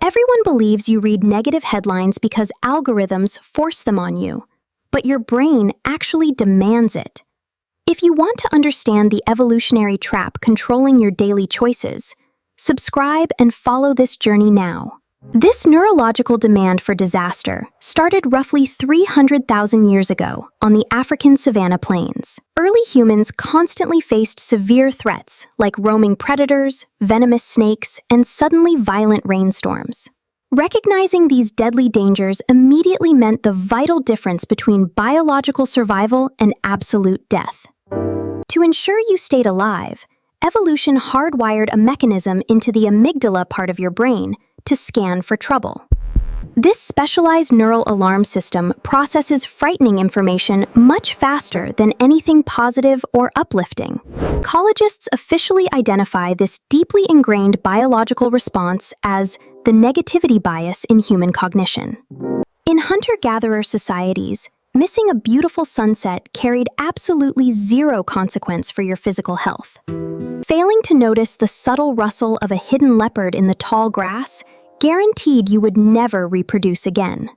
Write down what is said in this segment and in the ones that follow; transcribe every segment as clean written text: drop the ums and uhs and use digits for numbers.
Everyone believes you read negative headlines because algorithms force them on you, but your brain actually demands it. If you want to understand the evolutionary trap controlling your daily choices, subscribe and follow this journey now. This neurological demand for disaster started roughly 300,000 years ago on the African savanna plains. Early humans constantly faced severe threats like roaming predators, venomous snakes, and suddenly violent rainstorms. Recognizing these deadly dangers immediately meant the vital difference between biological survival and absolute death. To ensure you stayed alive, evolution hardwired a mechanism into the amygdala part of your brain to scan for trouble. This specialized neural alarm system processes frightening information much faster than anything positive or uplifting. Ecologists officially identify this deeply ingrained biological response as the negativity bias in human cognition. In hunter-gatherer societies, missing a beautiful sunset carried absolutely zero consequence for your physical health. Failing to notice the subtle rustle of a hidden leopard in the tall grass guaranteed you would never reproduce again.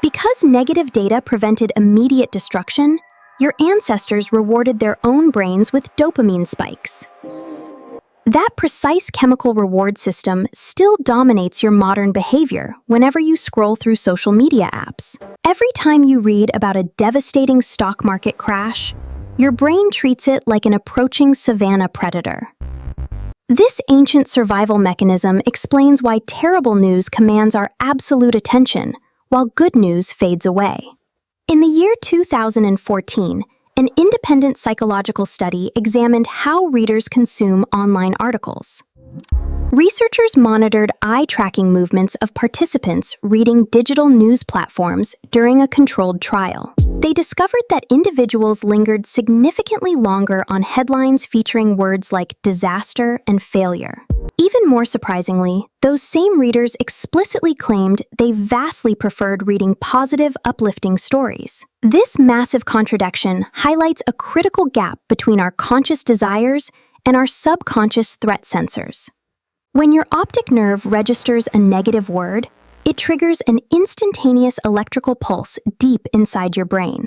Because negative data prevented immediate destruction, your ancestors rewarded their own brains with dopamine spikes. That precise chemical reward system still dominates your modern behavior whenever you scroll through social media apps. Every time you read about a devastating stock market crash, your brain treats it like an approaching savanna predator. This ancient survival mechanism explains why terrible news commands our absolute attention, while good news fades away. In the year 2014, an independent psychological study examined how readers consume online articles. Researchers monitored eye-tracking movements of participants reading digital news platforms during a controlled trial. They discovered that individuals lingered significantly longer on headlines featuring words like disaster and failure. Even more surprisingly, those same readers explicitly claimed they vastly preferred reading positive, uplifting stories. This massive contradiction highlights a critical gap between our conscious desires and our subconscious threat sensors. When your optic nerve registers a negative word, it triggers an instantaneous electrical pulse deep inside your brain.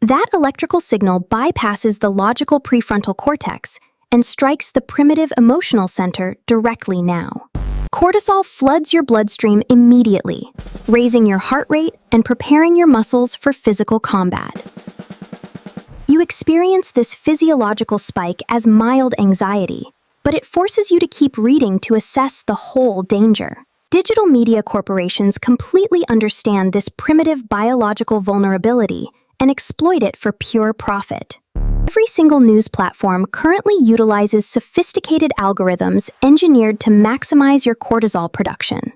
That electrical signal bypasses the logical prefrontal cortex and strikes the primitive emotional center directly now. Cortisol floods your bloodstream immediately, raising your heart rate and preparing your muscles for physical combat. You experience this physiological spike as mild anxiety, but it forces you to keep reading to assess the whole danger. Digital media corporations completely understand this primitive biological vulnerability and exploit it for pure profit. Every single news platform currently utilizes sophisticated algorithms engineered to maximize your cortisol production.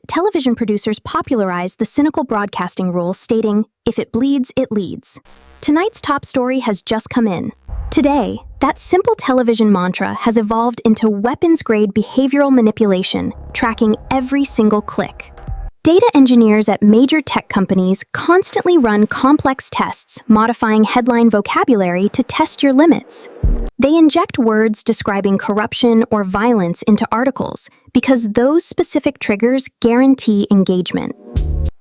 Television producers popularized the cynical broadcasting rule stating, "If it bleeds, it leads." Tonight's top story has just come in. Today, that simple television mantra has evolved into weapons-grade behavioral manipulation, tracking every single click. Data engineers at major tech companies constantly run complex tests, modifying headline vocabulary to test your limits. They inject words describing corruption or violence into articles because those specific triggers guarantee engagement.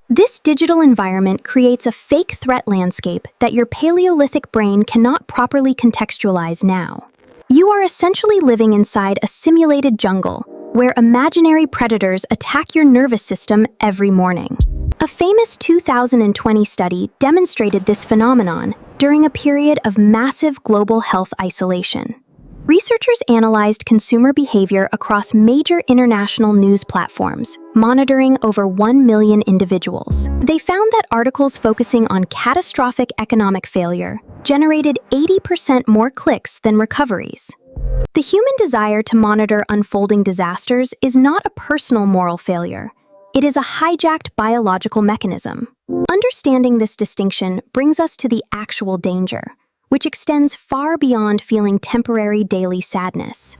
This digital environment creates a fake threat landscape that your Paleolithic brain cannot properly contextualize now. You are essentially living inside a simulated jungle where imaginary predators attack your nervous system every morning. A famous 2020 study demonstrated this phenomenon during a period of massive global health isolation. Researchers analyzed consumer behavior across major international news platforms, monitoring over 1 million individuals. They found that articles focusing on catastrophic economic failure generated 80% more clicks than recoveries. The human desire to monitor unfolding disasters is not a personal moral failure. It is a hijacked biological mechanism. Understanding this distinction brings us to the actual danger, which extends far beyond feeling temporary daily sadness.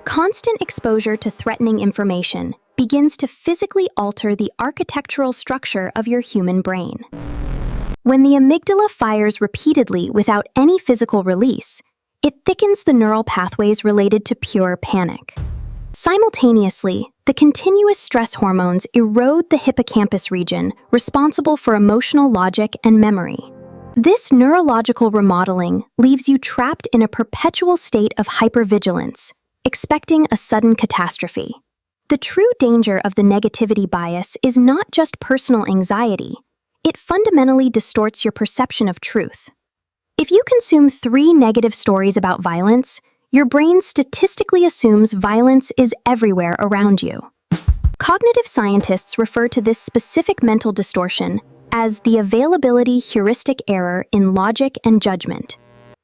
Constant exposure to threatening information begins to physically alter the architectural structure of your human brain. When the amygdala fires repeatedly without any physical release, it thickens the neural pathways related to pure panic. Simultaneously, The continuous stress hormones erode the hippocampus region responsible for emotional logic and memory. This neurological remodeling leaves you trapped in a perpetual state of hypervigilance, expecting a sudden catastrophe. The true danger of the negativity bias is not just personal anxiety. It fundamentally distorts your perception of truth. If you consume 3 negative stories about violence, your brain statistically assumes violence is everywhere around you. Cognitive scientists refer to this specific mental distortion as the availability heuristic error in logic and judgment.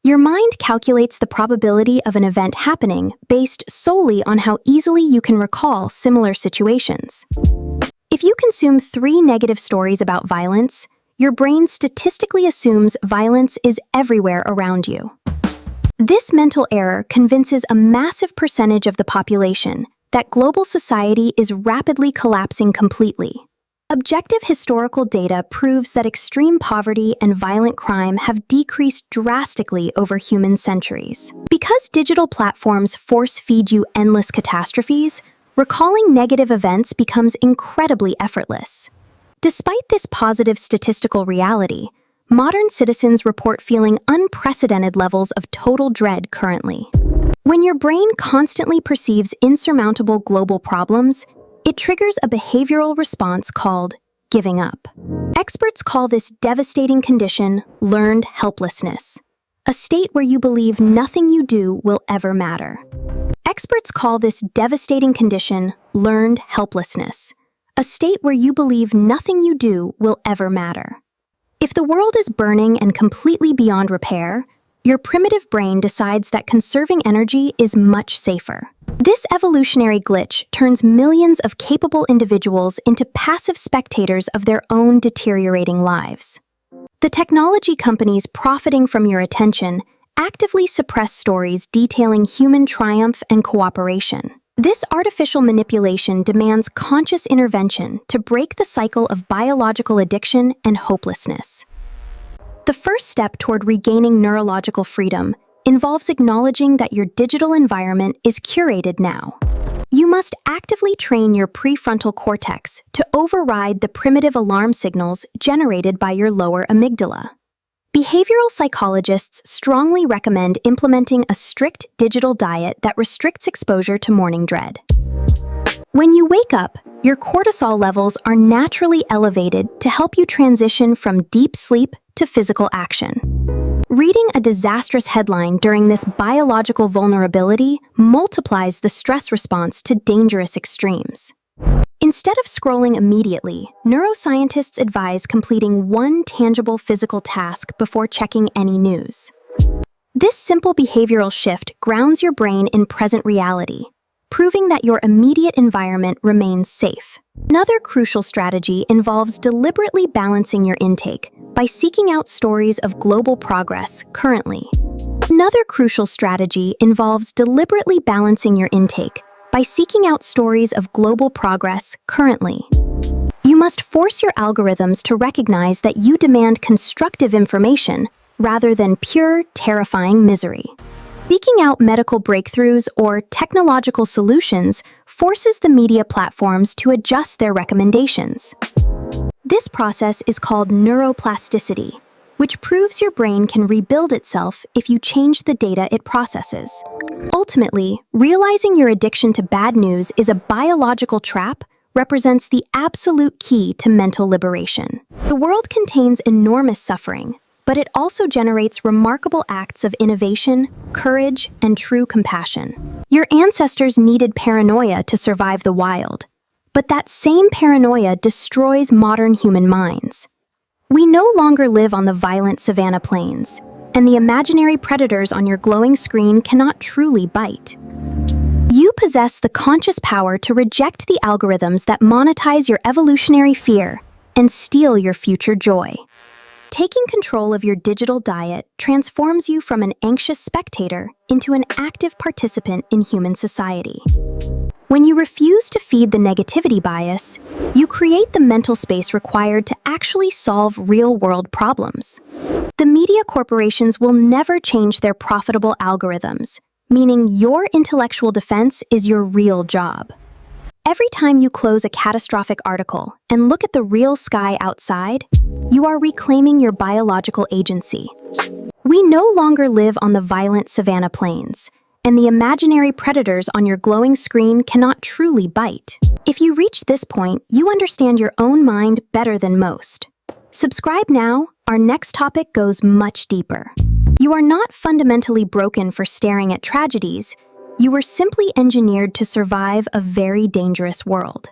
Your mind calculates the probability of an event happening based solely on how easily you can recall similar situations. If you consume 3 negative stories about violence, your brain statistically assumes violence is everywhere around you. This mental error convinces a massive percentage of the population that global society is rapidly collapsing completely. Objective historical data proves that extreme poverty and violent crime have decreased drastically over human centuries. Because digital platforms force-feed you endless catastrophes, recalling negative events becomes incredibly effortless. Despite this positive statistical reality, modern citizens report feeling unprecedented levels of total dread currently. When your brain constantly perceives insurmountable global problems, it triggers a behavioral response called giving up. Experts call this devastating condition learned helplessness, a state where you believe nothing you do will ever matter. Experts call this devastating condition learned helplessness, a state where you believe nothing you do will ever matter. If the world is burning and completely beyond repair, your primitive brain decides that conserving energy is much safer. This evolutionary glitch turns millions of capable individuals into passive spectators of their own deteriorating lives. The technology companies profiting from your attention actively suppress stories detailing human triumph and cooperation. This artificial manipulation demands conscious intervention to break the cycle of biological addiction and hopelessness. The first step toward regaining neurological freedom involves acknowledging that your digital environment is curated now. You must actively train your prefrontal cortex to override the primitive alarm signals generated by your lower amygdala. Behavioral psychologists strongly recommend implementing a strict digital diet that restricts exposure to morning dread. When you wake up, your cortisol levels are naturally elevated to help you transition from deep sleep to physical action. Reading a disastrous headline during this biological vulnerability multiplies the stress response to dangerous extremes. Instead of scrolling immediately, neuroscientists advise completing one tangible physical task before checking any news. This simple behavioral shift grounds your brain in present reality, proving that your immediate environment remains safe. Another crucial strategy involves deliberately balancing your intake by seeking out stories of global progress currently. Another crucial strategy involves deliberately balancing your intake by seeking out stories of global progress currently. You must force your algorithms to recognize that you demand constructive information rather than pure, terrifying misery. Seeking out medical breakthroughs or technological solutions forces the media platforms to adjust their recommendations. This process is called neuroplasticity, which proves your brain can rebuild itself if you change the data it processes. Ultimately, realizing your addiction to bad news is a biological trap represents the absolute key to mental liberation. The world contains enormous suffering, but it also generates remarkable acts of innovation, courage, and true compassion. Your ancestors needed paranoia to survive the wild, but that same paranoia destroys modern human minds. We no longer live on the violent savanna plains, and the imaginary predators on your glowing screen cannot truly bite. You possess the conscious power to reject the algorithms that monetize your evolutionary fear and steal your future joy. Taking control of your digital diet transforms you from an anxious spectator into an active participant in human society. When you refuse to feed the negativity bias, you create the mental space required to actually solve real-world problems. The media corporations will never change their profitable algorithms, meaning your intellectual defense is your real job. Every time you close a catastrophic article and look at the real sky outside, you are reclaiming your biological agency. We no longer live on the violent savanna plains, and the imaginary predators on your glowing screen cannot truly bite. If you reach this point, you understand your own mind better than most. Subscribe now. Our next topic goes much deeper. You are not fundamentally broken for staring at tragedies. You were simply engineered to survive a very dangerous world.